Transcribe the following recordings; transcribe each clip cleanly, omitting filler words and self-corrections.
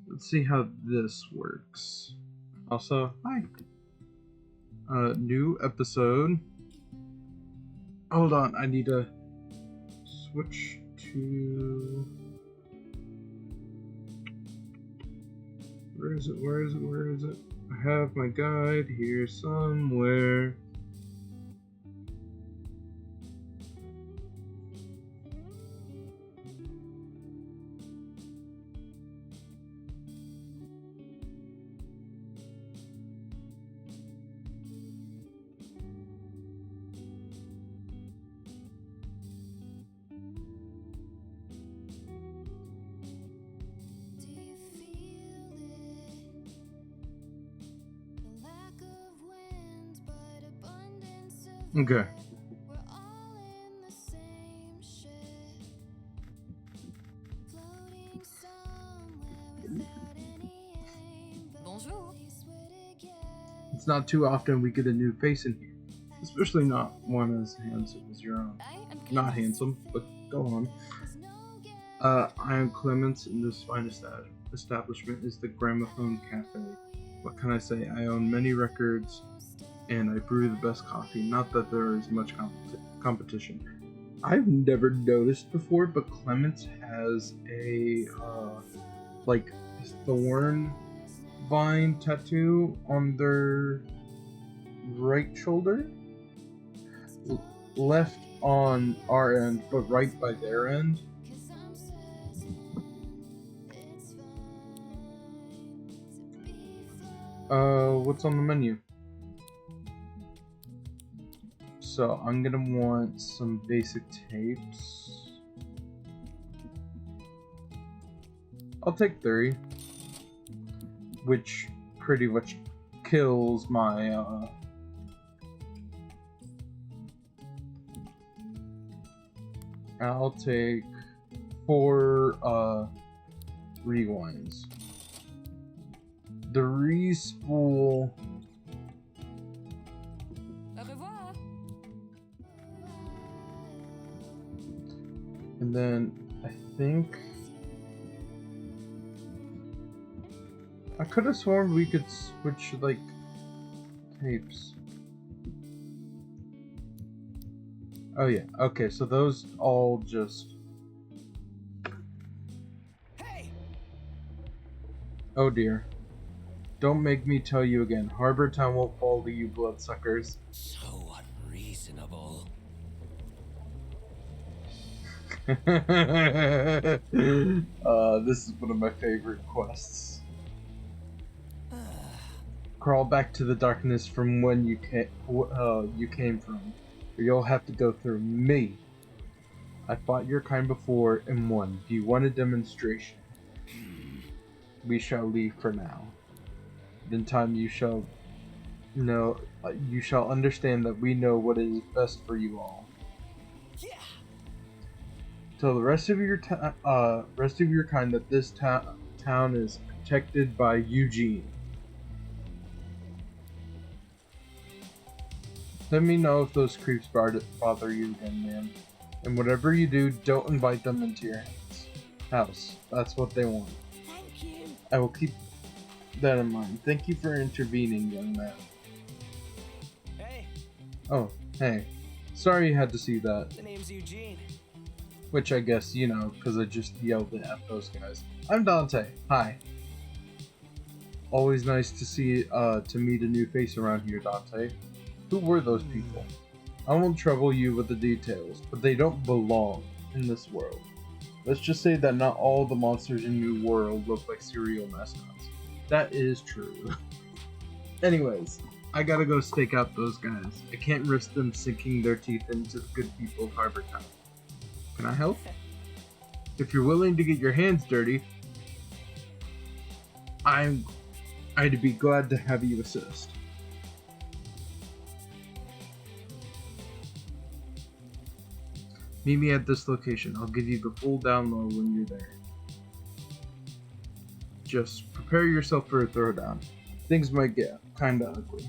Let's see how this works. Also, hi. New episode. Hold on, I need to switch to... Where is it? Where is it? Where is it? I have my guide here somewhere. Okay. Bonjour. It's not too often we get a new face in here, especially not one as handsome as your own. Not handsome, but go on. I am Clements, and this fine establishment is the Gramophone Cafe. What can I say? I own many records, and I brew the best coffee. Not that there is much competition. I've never noticed before, but Clements has a like thorn vine tattoo on their right shoulder, left on our end, but right by their end. What's on the menu? So I'm gonna want some basic tapes. I'll take 3, which pretty much kills my I'll take 4 rewinds. The re-spool. Au revoir. And then I think I could have sworn we could switch like tapes. Oh yeah, okay, so those all just... Hey! Oh dear. Don't make me tell you again. Harbor Town won't fall to you bloodsuckers. So unreasonable. This is one of my favorite quests. Crawl back to the darkness from when you came from, or you'll have to go through me. I fought your kind before and won. Do you want a demonstration? We shall leave for now. In time you shall know. You shall understand that we know what is best for you all. Yeah. Tell the rest of your kind that this town is protected by Eugene. Let me know if those creeps bother you again, man. And whatever you do, don't invite them into your house. That's what they want. Thank you. I will keep that in mind. Thank you for intervening, young man. Hey, Oh, hey. Sorry you had to see that. the name's Eugene. Which I guess, you know, because I just yelled at those guys. I'm Dante. Hi. Always nice to meet a new face around here, Dante. Who were those people? I won't trouble you with the details, but they don't belong in this world. Let's just say that not all the monsters in New World look like cereal mascots. That is true. Anyways, I gotta go stake out those guys. I can't risk them sinking their teeth into the good people of Harbor Town. Can I help? If you're willing to get your hands dirty, I'd be glad to have you assist. Meet me at this location. I'll give you the full download when you're there. Just prepare yourself for a throwdown. Things might get kinda ugly.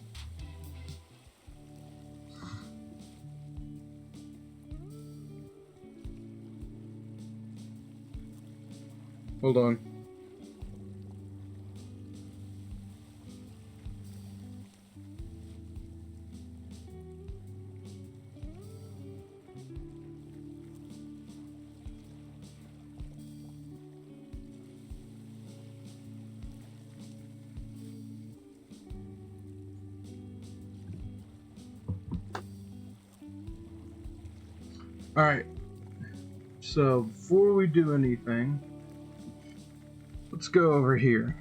Hold on. Alright, so before we do anything, let's go over here.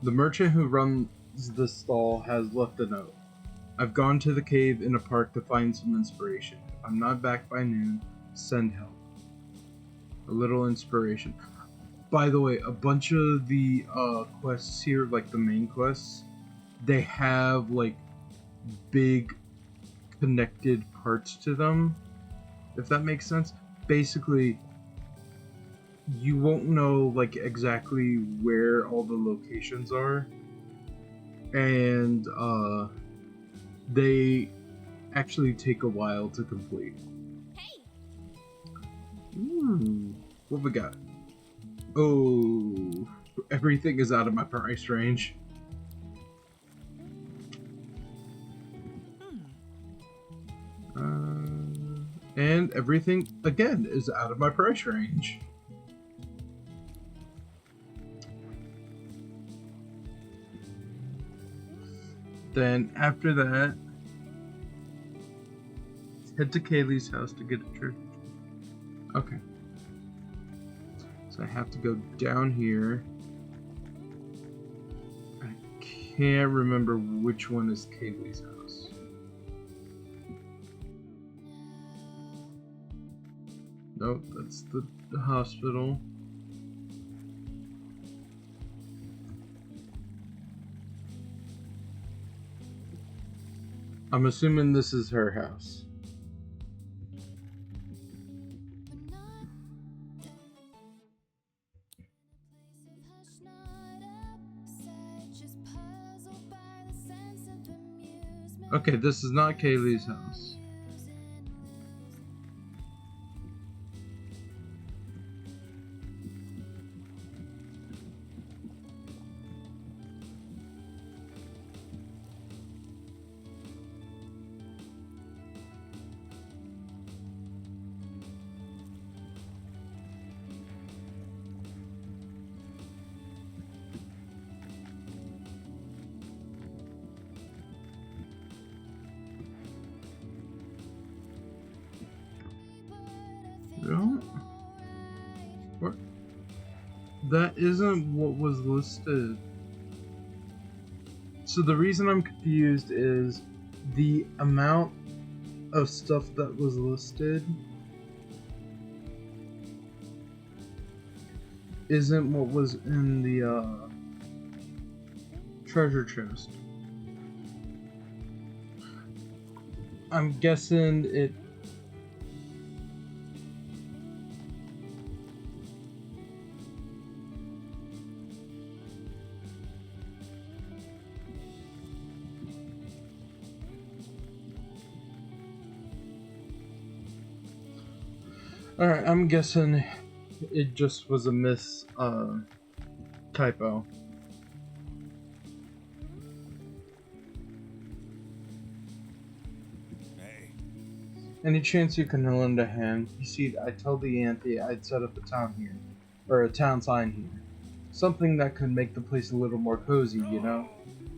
The merchant who runs the stall has left a note. I've gone to the cave in a park to find some inspiration. If I'm not back by noon, send help. A little inspiration. By the way, a bunch of the quests here, like the main quests, they have like big connected parts to them, if that makes sense. Basically, you won't know like exactly where all the locations are, and they actually take a while to complete. Ooh, what we got? Oh, everything is out of my price range. And everything, again, is out of my price range. Then, after that, head to Kaylee's house to get a treasure. Okay. So I have to go down here. I can't remember which one is Kaylee's house. Nope, that's the hospital. I'm assuming this is her house. Okay, this is not Kaylee's house. No? What? That isn't what was listed. So the reason I'm confused is the amount of stuff that was listed isn't what was in the treasure chest. I'm guessing it. Alright, I'm guessing it just was a typo. Hey. Any chance you can lend a hand? You see, I told the auntie I'd set up a town here. Or a town sign here. Something that could make the place a little more cozy, you know?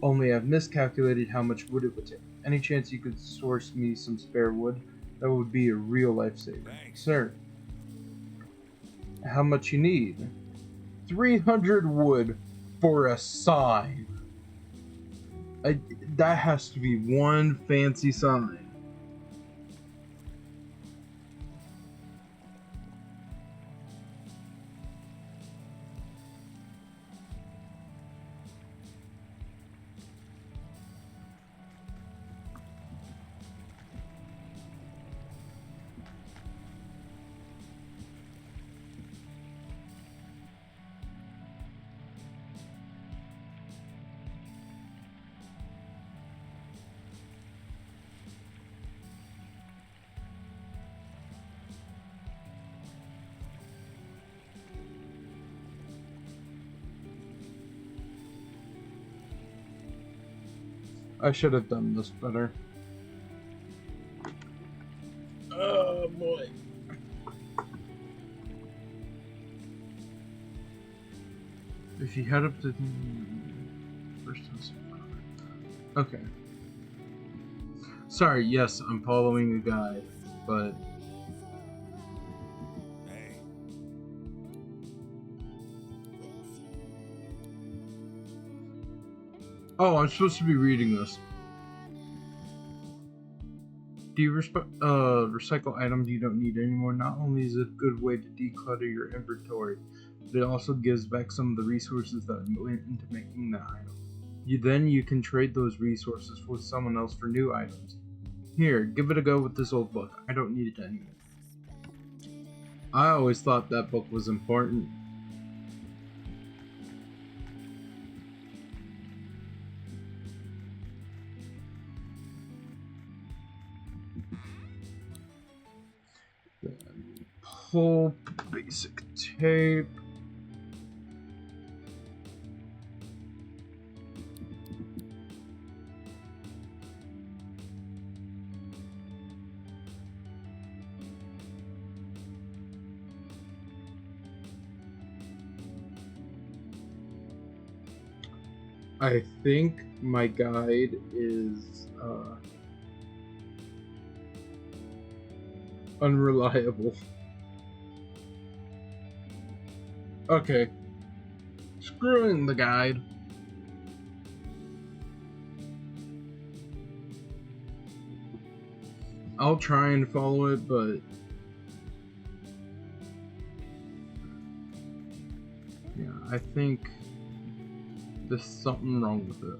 Only I've miscalculated how much wood it would take. Any chance you could source me some spare wood? That would be a real lifesaver. Thanks. Sir. How much you need? 300 wood for a sign. That has to be one fancy sign. I should have done this better. Oh boy. If you head up to the first house, Okay. Sorry, yes, I'm following a guide, but... Hey. Oh, I'm supposed to be reading this. Do you recycle items you don't need anymore? Not only is it a good way to declutter your inventory, but it also gives back some of the resources that went into making the item. You can trade those resources with someone else for new items. Here, give it a go with this old book. I don't need it anymore. I always thought that book was important. Pull basic tape. I think my guide is unreliable. Okay. Screwing the guide. I'll try and follow it, but yeah, I think there's something wrong with it.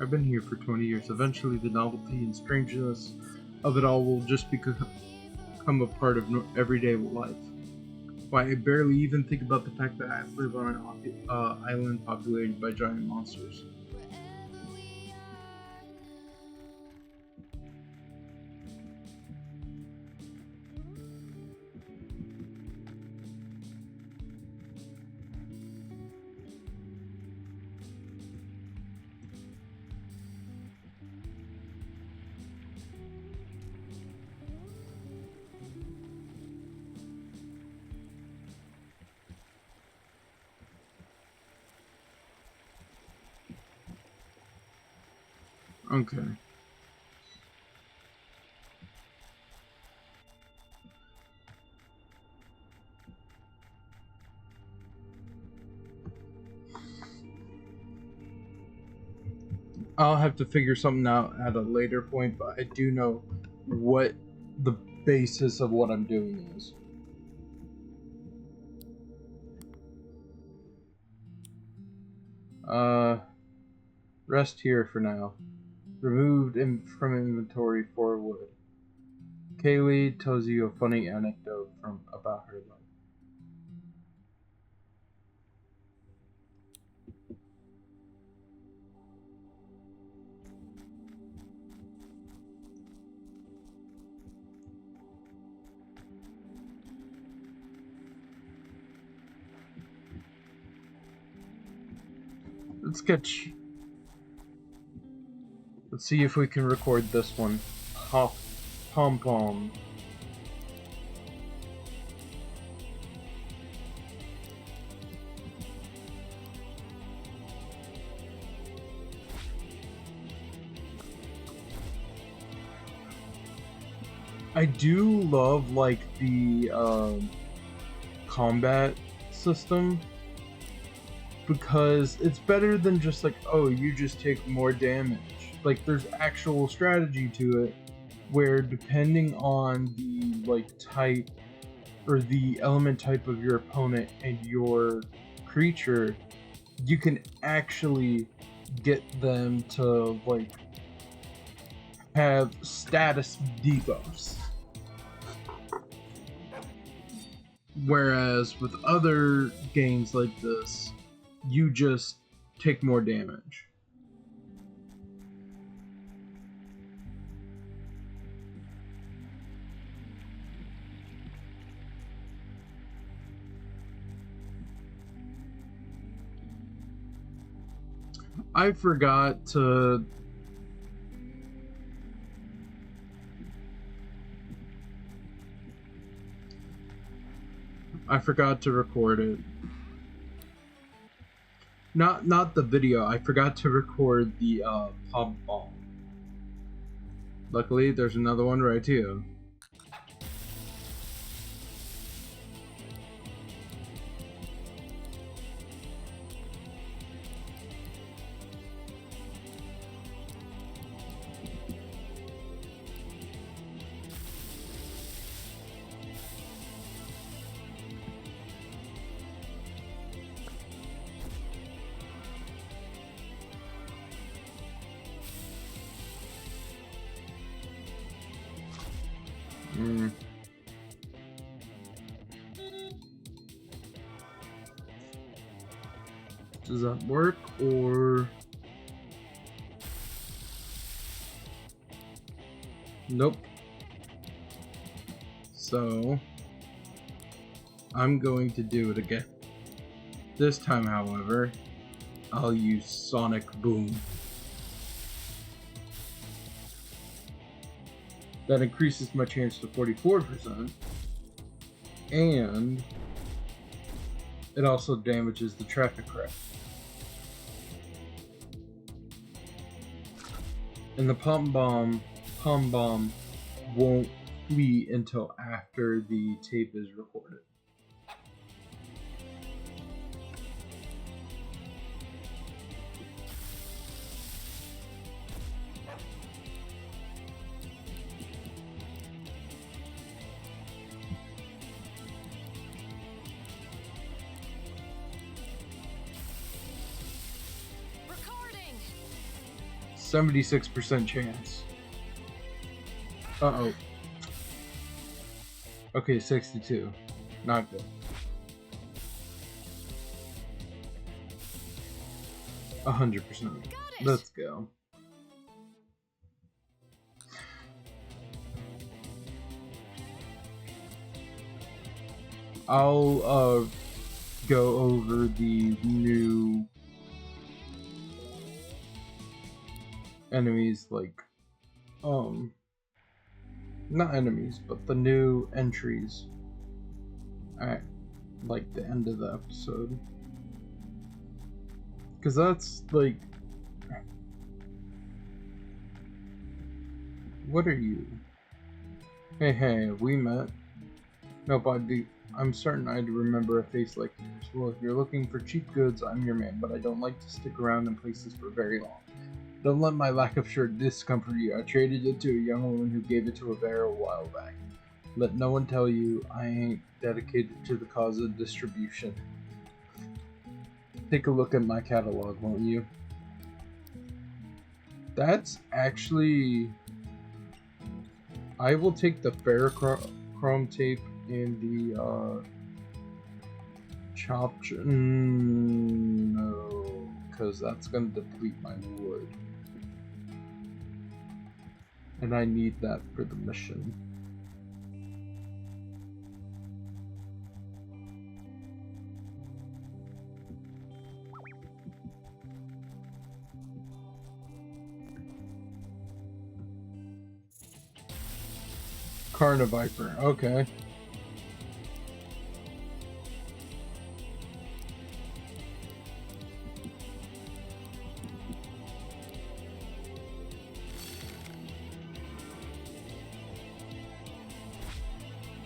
I've been here for 20 years. Eventually, the novelty and strangeness of it all will just become a part of everyday life. Why, I barely even think about the fact that I live on an island populated by giant monsters. Okay. I'll have to figure something out at a later point, but I do know what the basis of what I'm doing is. Rest here for now. Removed from inventory for wood. Kaylee tells you a funny anecdote about her life. Let's see if we can record this one. Pom pom. I do love like the combat system, because it's better than just like, oh, you just take more damage. Like, there's actual strategy to it, where depending on the like type or the element type of your opponent and your creature, you can actually get them to like have status debuffs. Whereas with other games like this, you just take more damage. I forgot to record it. Not the video. I forgot to record the pop ball. Luckily, there's another one right here. Does that work, or... Nope. So, I'm going to do it again. This time, however, I'll use Sonic Boom. That increases my chance to 44%, and it also damages the traffic craft. And the pom bomb won't flee until after the tape is recorded. Recording. 76% chance. Uh-oh. Okay, 62. Not good. 100%. Let's go. I'll go over the new enemies, like not enemies, but the new entries at like the end of the episode, because that's like, what are you? Hey, have we met? Nope, I'm certain I'd remember a face like yours. Well, if you're looking for cheap goods, I'm your man, but I don't like to stick around in places for very long. Don't let my lack of shirt discomfort you. I traded it to a young woman who gave it to a bear a while back. Let no one tell you I ain't dedicated to the cause of distribution. Take a look at my catalog, won't you? That's actually... I will take the ferrochrome tape and the chopped... no, because that's going to deplete my wood. And I need that for the mission. Carniviper, okay.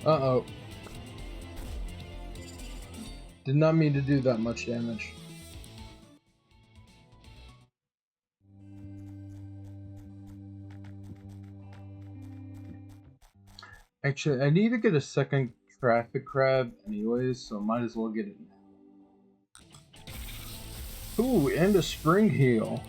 Uh-oh. Did not mean to do that much damage. Actually, I need to get a second traffic crab anyways, so might as well get it now. Ooh, and a spring heel.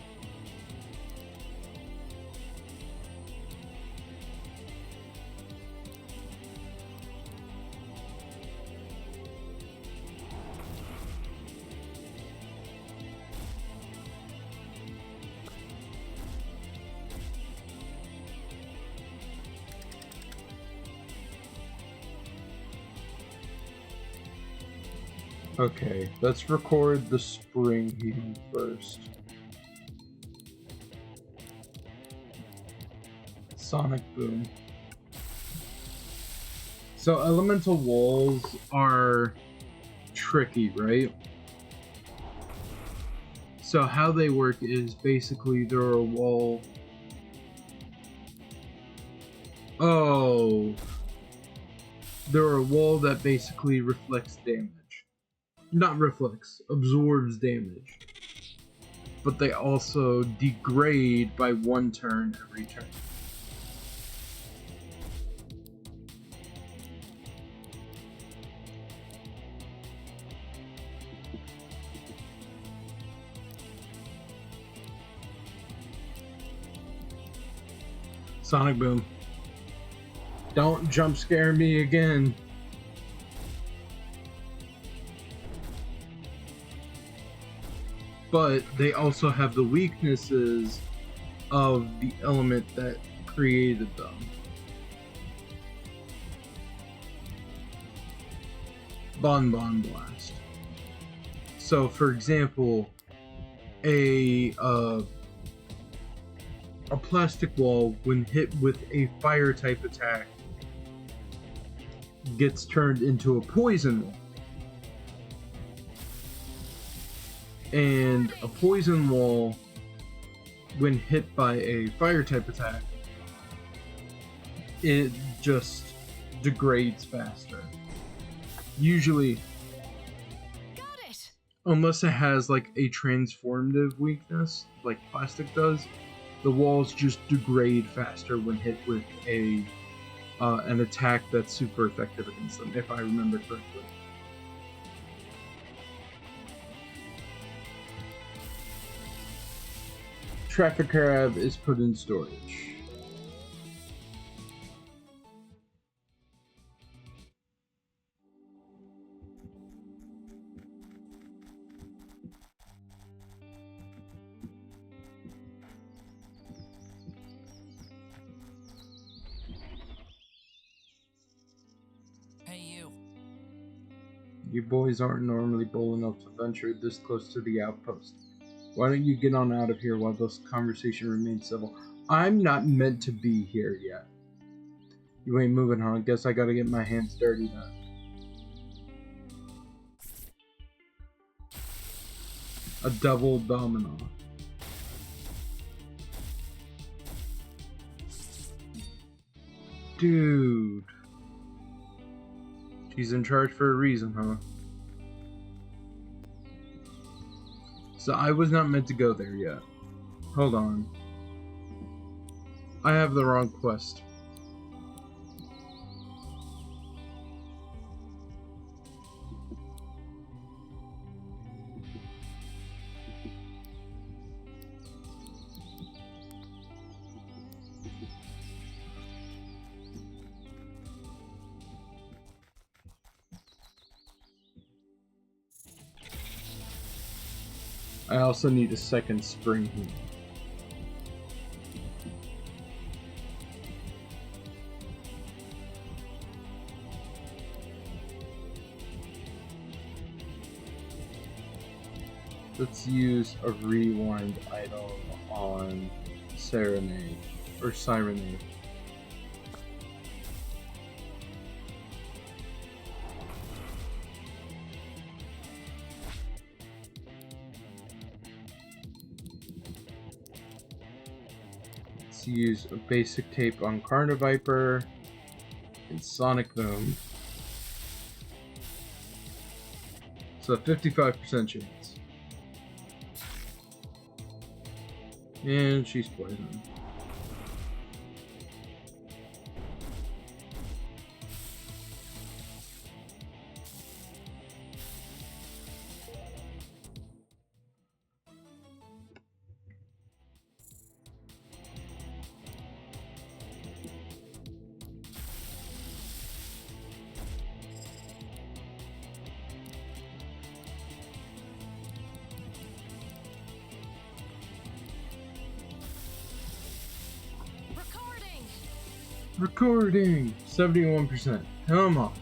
Okay, let's record the spring heel first. Sonic Boom. So elemental walls are tricky, right? So how they work is basically they're a wall. Oh, they're a wall that basically reflects damage. Not reflects, absorbs damage. But they also degrade by 1 turn every turn. Sonic Boom. Don't jump scare me again. But they also have the weaknesses of the element that created them. Bonbon Blast. So, for example, a plastic wall, when hit with a fire type attack, gets turned into a poison wall. And a poison wall, when hit by a fire type attack, it just degrades faster. Usually, unless it has like a transformative weakness, like plastic does, the walls just degrade faster when hit with an attack that's super effective against them, if I remember correctly. Traffic Crab is put in storage. You boys aren't normally bold enough to venture this close to the outpost. Why don't you get on out of here while this conversation remains civil? I'm not meant to be here yet. You ain't moving, huh? Guess I gotta get my hands dirty then. A double domino. Dude. She's in charge for a reason, huh? So I was not meant to go there yet. Hold on. I have the wrong quest. I also need a second spring here. Let's use a rewind item on Serenade or Sirenade. Let's use a basic tape on Carniviper and Sonic Boom. So 55% chance. And she's poisoned. Recording! 71%. Come on.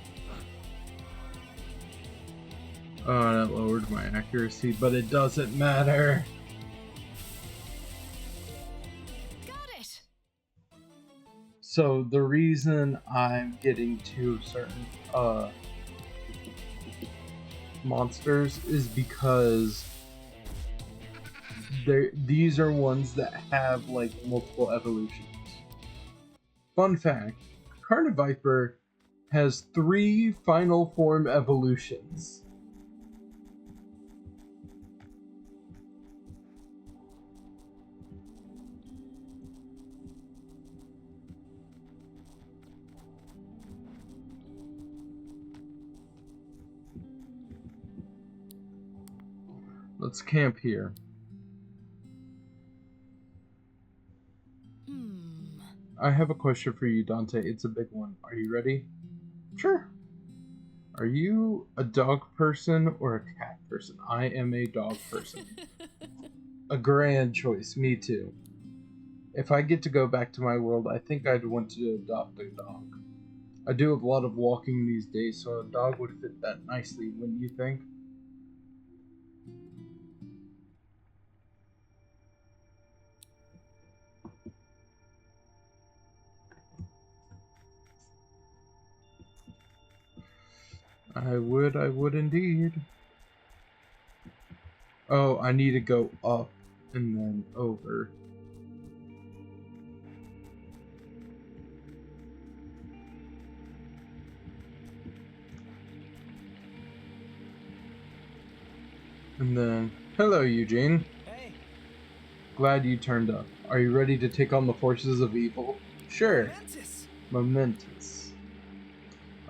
Oh, that lowered my accuracy, but it doesn't matter. Got it. So the reason I'm getting to certain monsters is because These are ones that have like multiple evolutions. Fun fact: Carniviper has 3 final form evolutions. Let's camp here. I have a question for you, Dante. It's a big one. Are you ready? Sure. Are you a dog person or a cat person? I am a dog person. A grand choice. Me too. If I get to go back to my world, I think I'd want to adopt a dog. I do a lot of walking these days, so a dog would fit that nicely, wouldn't you think? I would indeed. Oh, I need to go up and then over. And then, hello, Eugene. Hey, Glad you turned up. Are you ready to take on the forces of evil? Sure. Mantis. Momentous.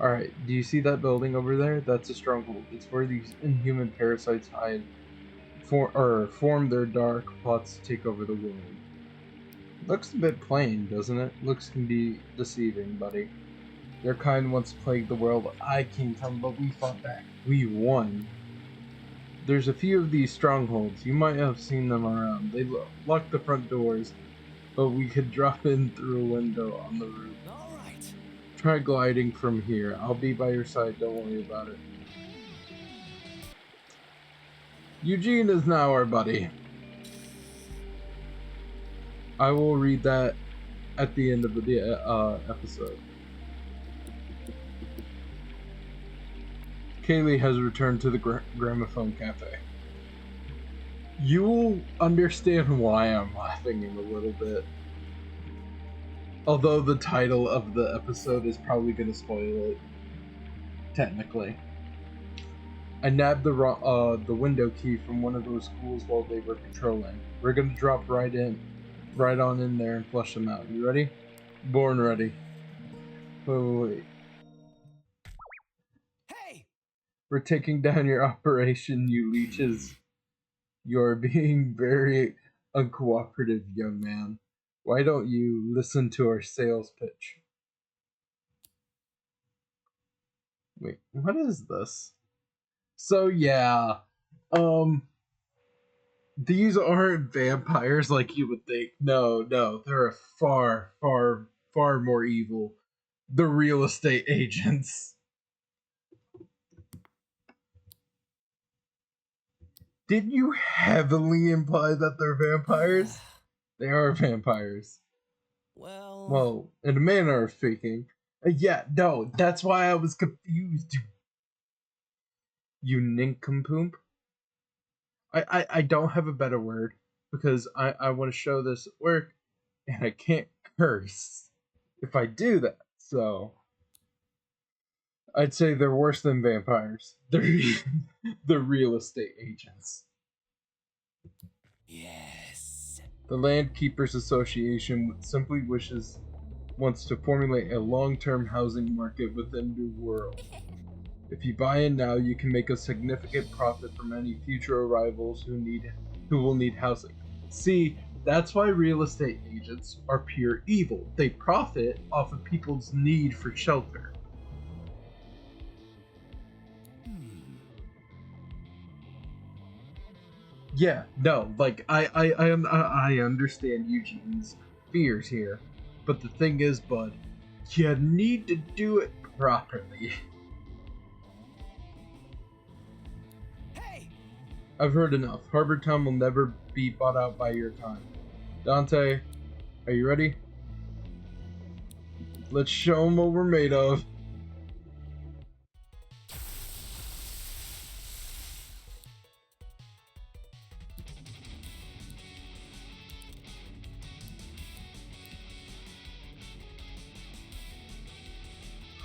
Alright, do you see that building over there? That's a stronghold. It's where these inhuman parasites hide, form their dark plots to take over the world. Looks a bit plain, doesn't it? Looks can be deceiving, buddy. Their kind once plagued the world I came from, but we fought back. We won. There's a few of these strongholds. You might have seen them around. They lock the front doors, but we could drop in through a window on the roof. All right. Try gliding from here. I'll be by your side, don't worry about it. Eugene is now our buddy. I will read that at the end of the episode. Kaylee has returned to the gramophone cafe. You will understand why I'm laughing in a little bit. Although the title of the episode is probably going to spoil it. Technically. I nabbed the window key from one of those schools while they were patrolling. We're going to drop right on in there and flush them out. You ready? Born ready. Wait. Hey! We're taking down your operation, you leeches. You're being very uncooperative, young man. Why don't you listen to our sales pitch? Wait, what is this? So yeah, these aren't vampires like you would think. No, they're far, far, far more evil. The real estate agents. Did you heavily imply that they're vampires? They are vampires. Well, in a manner of speaking. Yeah, no, that's why I was confused. You nincompoop. I don't have a better word because I want to show this at work and I can't curse if I do that. So I'd say they're worse than vampires. They're real estate agents. Yes. The Land Keepers Association simply wants to formulate a long-term housing market within New World. If you buy in now, you can make a significant profit from any future arrivals who will need housing. See, that's why real estate agents are pure evil. They profit off of people's need for shelter. Yeah, no, like I understand Eugene's fears here, but the thing is, bud, you need to do it properly. Hey! I've heard enough. Harbor Town will never be bought out by your kind. Dante, are you ready? Let's show them what we're made of.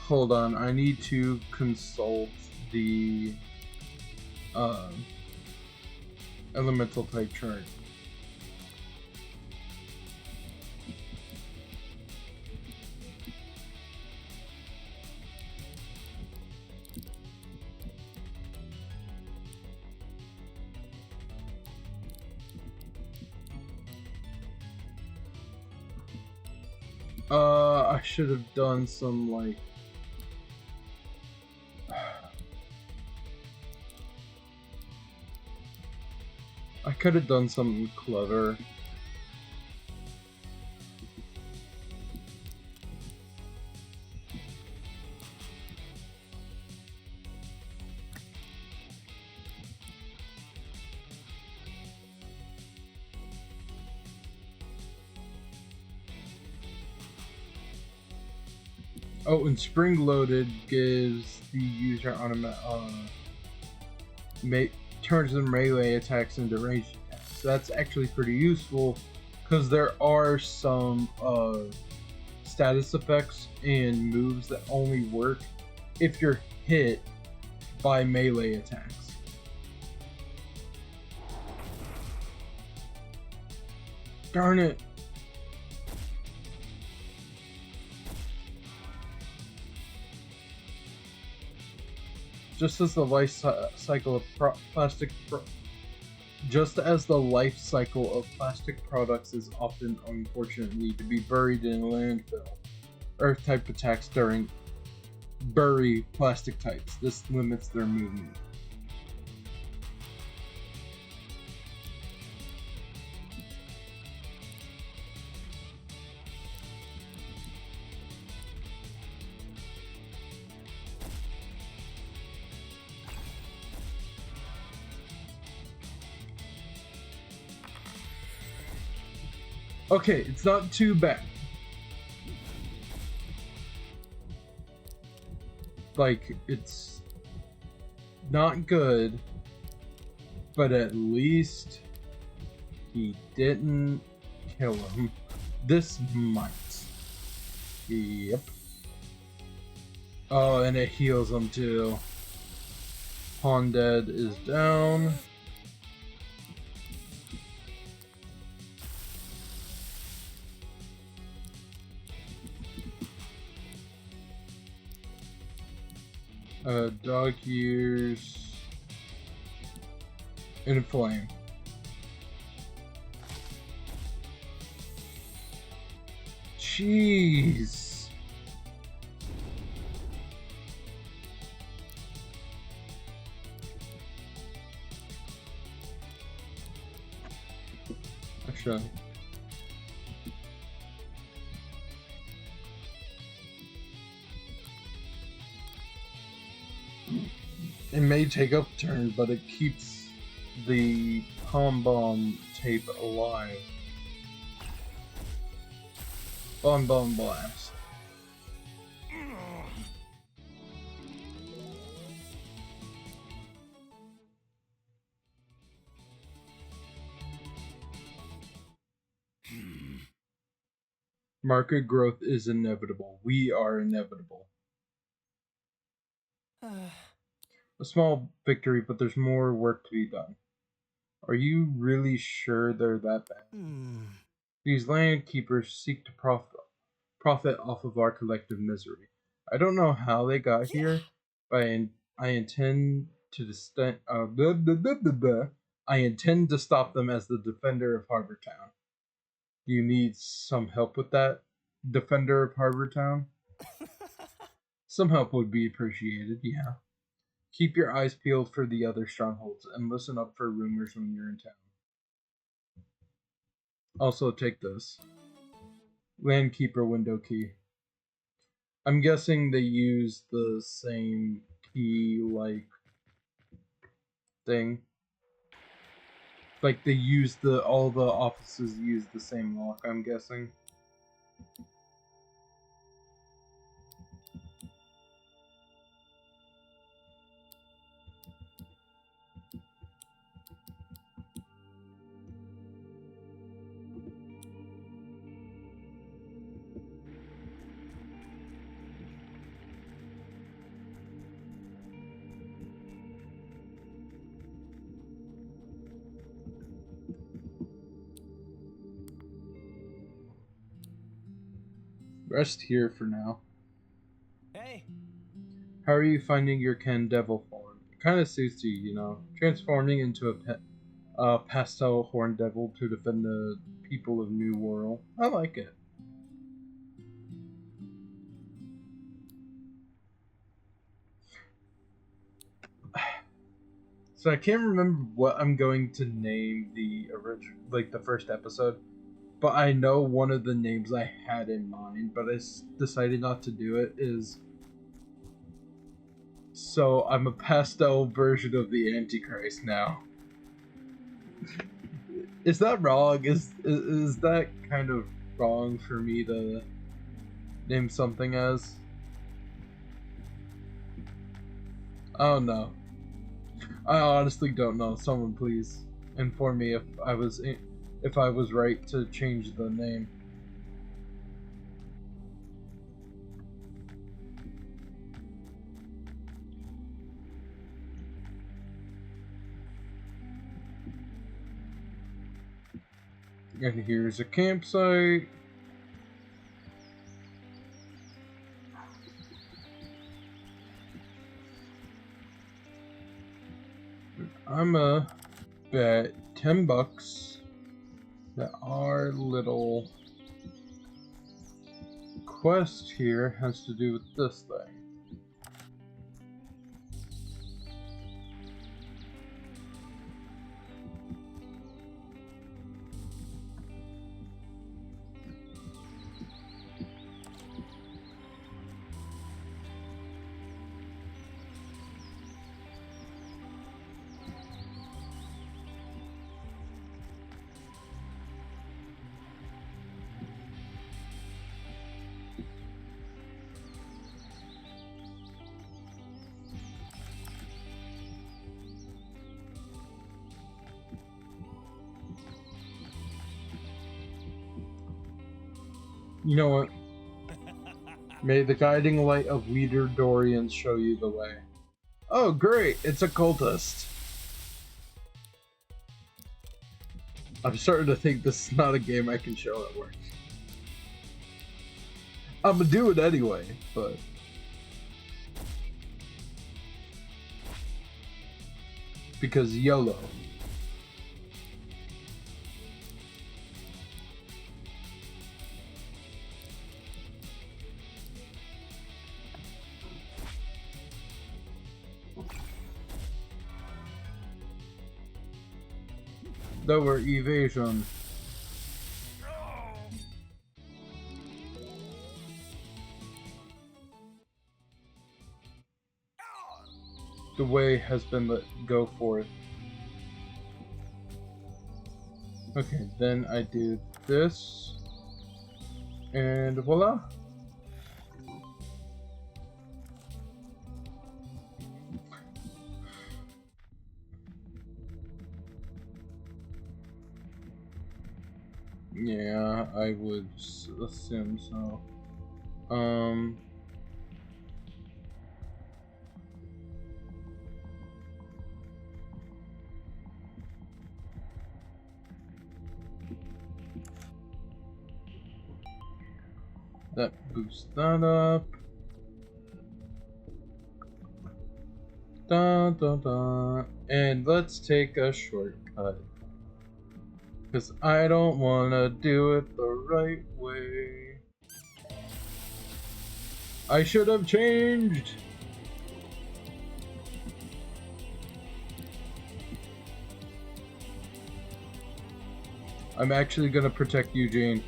Hold on, I need to consult the uh, elemental type chart. I should have done some like I could have done something clever. Oh, and spring loaded gives the user turns their melee attacks into ranged attacks. So that's actually pretty useful because there are some status effects and moves that only work if you're hit by melee attacks. Darn it! Just as the life cycle of just as the life cycle of plastic products is often, unfortunately, to be buried in a landfill, Earth-type attacks during bury plastic types. This limits their movement. Okay, it's not too bad. Like, it's not good, but at least he didn't kill him. This might. Yep. Oh, and it heals him too. Dead is down. Dog ears. Inflame. Jeez. Actually. It may take up turn, but it keeps the palm bomb tape alive. Bomb blast. Market growth is inevitable. We are inevitable. A small victory, but there's more work to be done. Are you really sure they're that bad? These land keepers seek to profit off of our collective misery. I don't know how they got here, but I intend to I intend to stop them as the defender of Harbor Town. You need some help with that, defender of Harbor Town? Some help would be appreciated, yeah. Keep your eyes peeled for the other strongholds and listen up for rumors when you're in town. Also, take this. Landkeeper window key. I'm guessing they use the same key, like, thing. Like, they use all the offices use the same lock, I'm guessing. Rest here for now. Hey. How are you finding your Ken Devil form? It kind of suits you, you know, transforming into a pastel horned devil to defend the people of New World. I like it. So I can't remember what I'm going to name the original, like the first episode, but I know one of the names I had in mind, but I decided not to do it. Is so I'm a pastel version of the Antichrist now. Is that wrong? Is that kind of wrong for me to name something as? Oh no, I honestly don't know. Someone please inform me if I was right to change the name. And here's a campsite. I'm a bet $10 that our little quest here has to do with this thing. You know what? May the guiding light of Leader Dorian show you the way. Oh, great! It's a cultist. I'm starting to think this is not a game I can show at work. I'm gonna do it anyway, but... because YOLO. Lower evasion. The way has been let go forth. Okay, then I do this. And voila. Yeah, I would assume so. That boosts that up. Dun dun dun. And let's take a shortcut. Because I don't want to do it the right way. I should have changed! I'm actually gonna protect Eugene.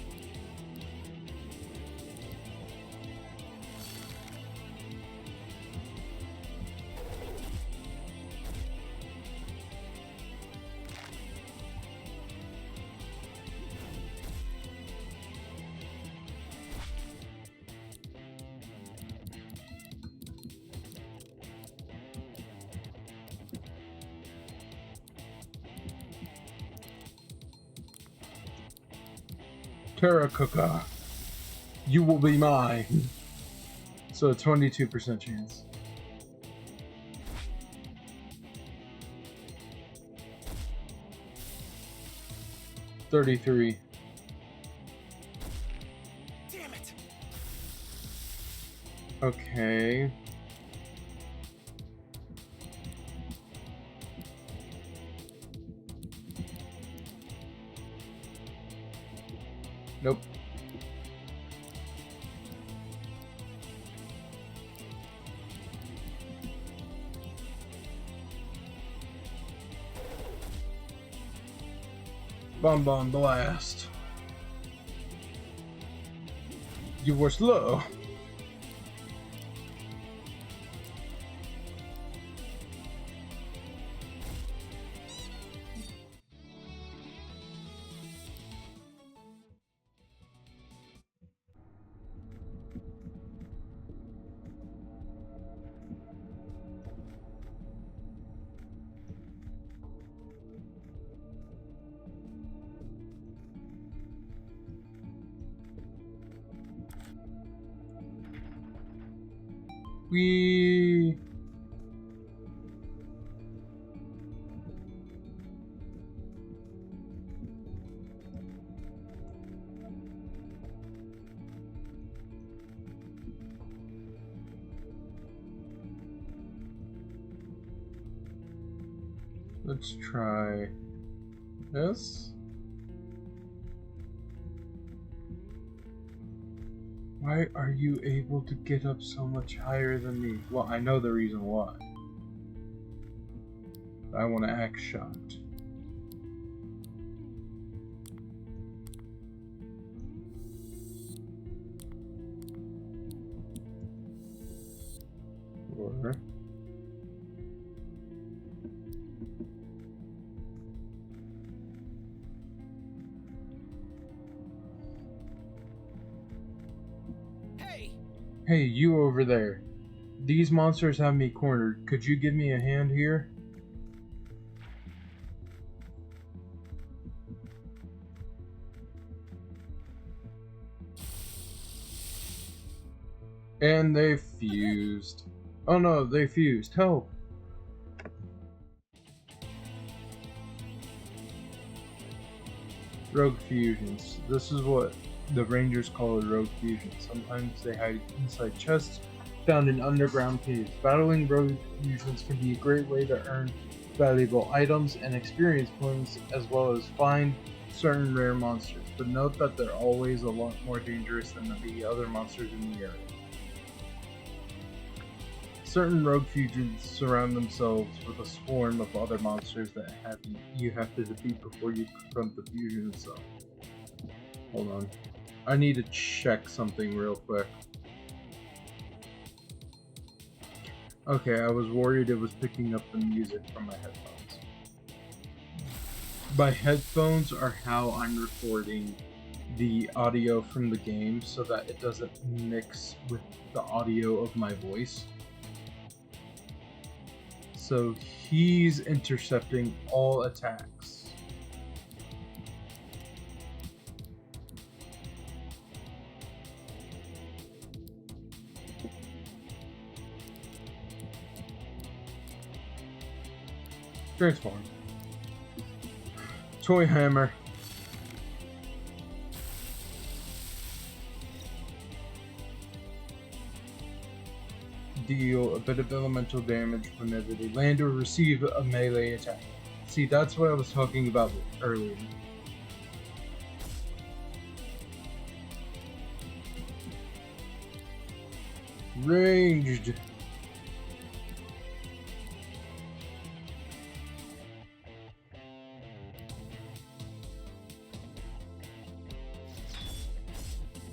Terracotta, you will be mine. So a 22% chance. $33. Damn it. Okay. Nope. Bomb blast. You were slow. We let's try this. Why are you able to get up so much higher than me? Well, I know the reason why. I want to act shocked. Or hey, you over there. These monsters have me cornered. Could you give me a hand here? And they fused. Oh no, they fused. Help! Rogue fusions. This is what the Rangers call a rogue fusion. Sometimes they hide inside chests found in underground caves. Battling rogue fusions can be a great way to earn valuable items and experience points, as well as find certain rare monsters. But note that they're always a lot more dangerous than the other monsters in the area. Certain rogue fusions surround themselves with a swarm of other monsters that you have to defeat before you confront the fusion itself. Hold on. I need to check something real quick. Okay, I was worried it was picking up the music from my headphones. My headphones are how I'm recording the audio from the game so that it doesn't mix with the audio of my voice. So he's intercepting all attacks. Transform. Toy hammer. Deal a bit of elemental damage whenever they land or receive a melee attack. See, that's what I was talking about earlier. Ranged.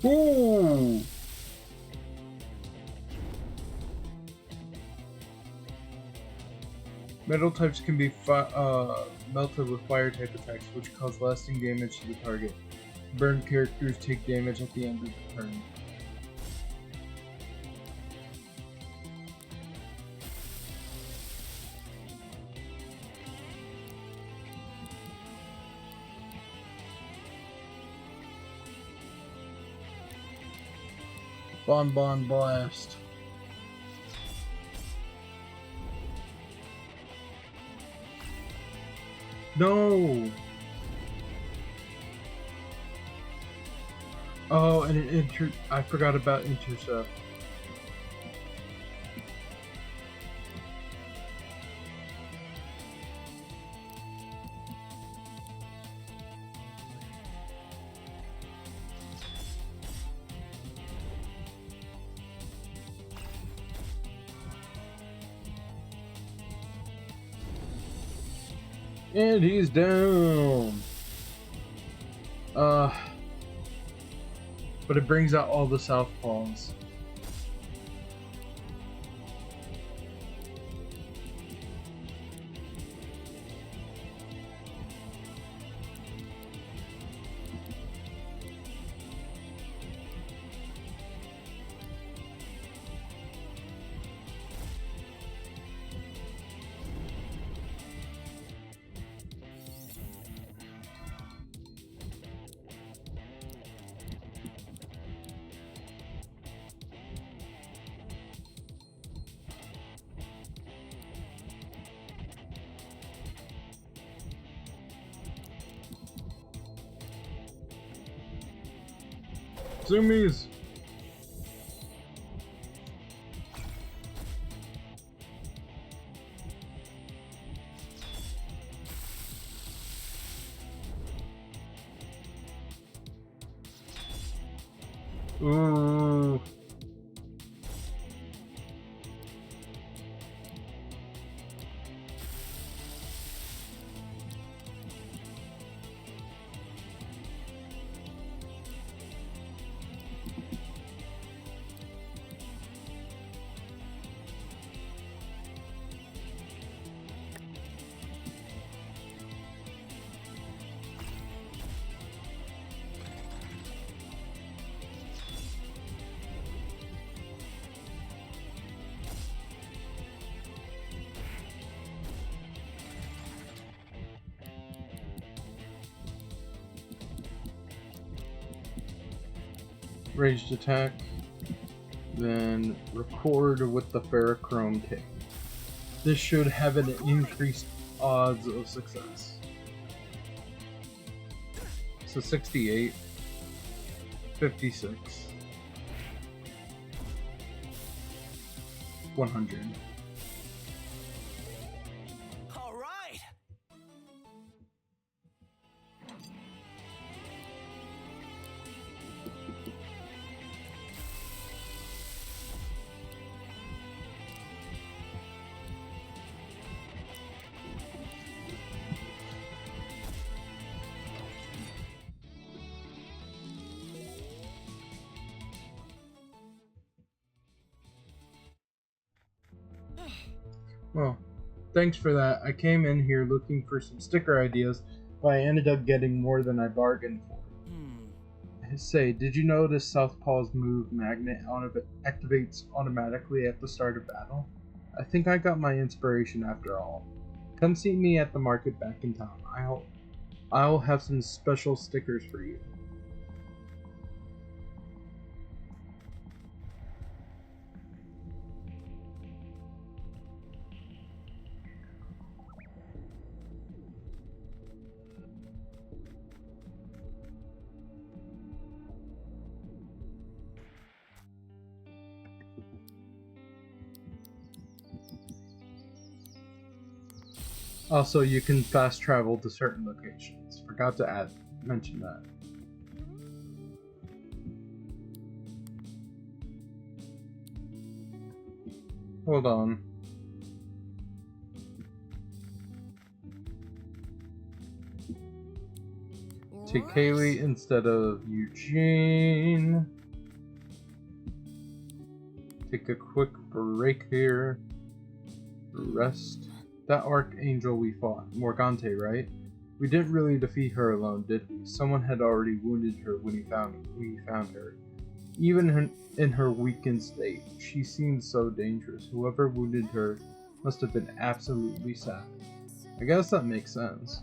Ooh. Metal types can be melted with fire type attacks, which cause lasting damage to the target. Burned characters take damage at the end of the turn. Bon blast. No! Oh, and I forgot about intercept. And he's down. But it brings out all the southpaws. Zoomies! Ooh. Ranged attack, then record with the ferrochrome tape. This should have an increased odds of success. So 68, 56, 100. All right. Well, thanks for that. I came in here looking for some sticker ideas, but I ended up getting more than I bargained for. Say, did you know this Southpaw's move magnet activates automatically at the start of battle? I think I got my inspiration after all. Come see me at the market back in town. I'll have some special stickers for you. Also, you can fast travel to certain locations. Forgot to mention that. Hold on. Take Haley instead of Eugene. Take a quick break here. Rest. That Archangel we fought, Morgante, right? We didn't really defeat her alone, did we? Someone had already wounded her when we found her. Even in her weakened state, she seemed so dangerous. Whoever wounded her must have been absolutely savage. I guess that makes sense.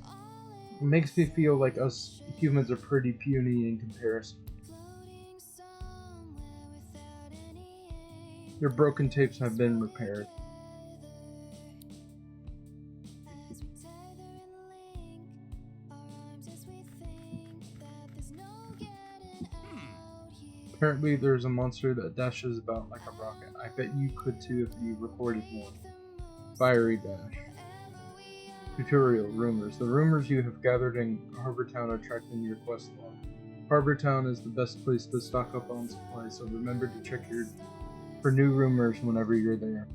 It makes me feel like us humans are pretty puny in comparison. Your broken tapes have been repaired. Apparently there's a monster that dashes about like a rocket. I bet you could too if you recorded one. Fiery dash. Tutorial rumors. The rumors you have gathered in Harbortown are tracked in your quest log. Harbortown is the best place to stock up on supplies, so remember to check for new rumors whenever you're there.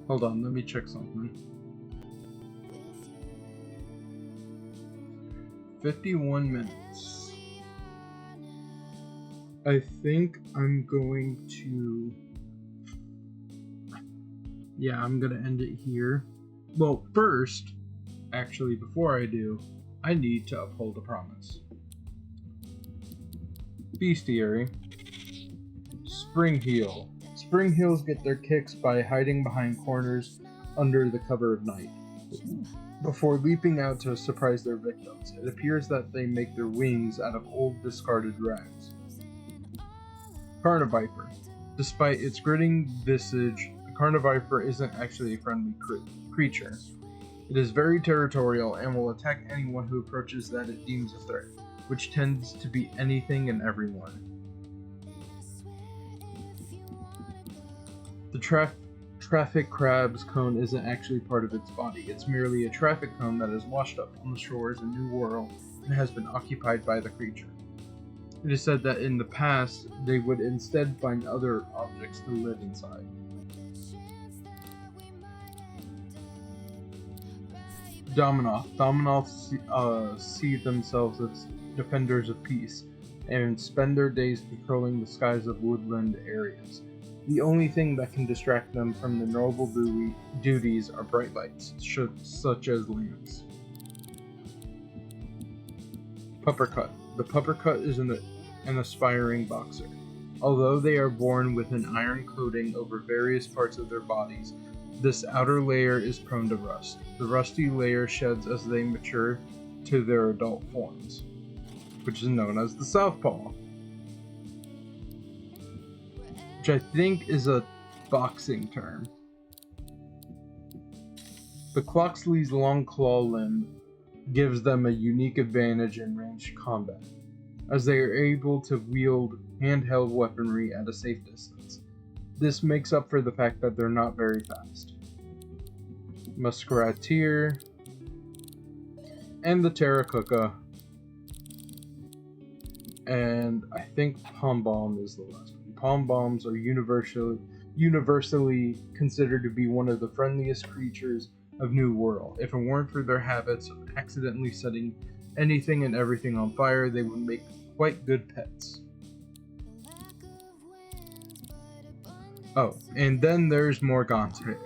Hold on, let me check something. 51 minutes. I think I'm going to... Yeah, I'm gonna end it here. Well, first, actually, before I do, I need to uphold a promise. Bestiary. Spring Heel. Spring Heels get their kicks by hiding behind corners under the cover of night, before leaping out to surprise their victims. It appears that they make their wings out of old discarded rags. Carniviper. Despite its grinning visage, the Carniviper isn't actually a friendly creature. It is very territorial and will attack anyone who approaches that it deems a threat, which tends to be anything and everyone. The traffic crab's cone isn't actually part of its body. It's merely a traffic cone that is washed up on the shores of New World and has been occupied by the creature. It is said that in the past, they would instead find other objects to live inside. Dominoth see themselves as defenders of peace and spend their days patrolling the skies of woodland areas. The only thing that can distract them from their noble duties are bright lights, such as lamps. Puppercut. The Puppercut is an aspiring boxer. Although they are born with an iron coating over various parts of their bodies, this outer layer is prone to rust. The rusty layer sheds as they mature to their adult forms, which is known as the southpaw, which I think is a boxing term. The Cloxley's long claw limb gives them a unique advantage in ranged combat, as they are able to wield handheld weaponry at a safe distance. This makes up for the fact that they're not very fast. Muscarateer, and the Terracuca, and I think Palmbomb is the last one. Palmbombs are universally considered to be one of the friendliest creatures of New World. If it weren't for their habits of accidentally setting anything and everything on fire, they would make quite good pets. Oh, and then there's Morgante,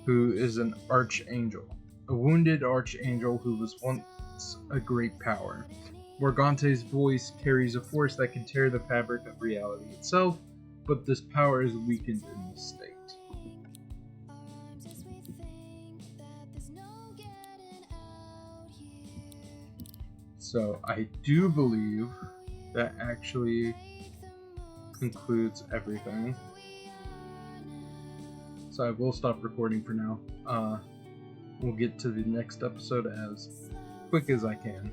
who is an archangel, a wounded archangel who was once a great power. Morgante's voice carries a force that can tear the fabric of reality itself, but this power is weakened in this state. So I do believe that actually concludes everything. So I will stop recording for now. We'll get to the next episode as quick as I can.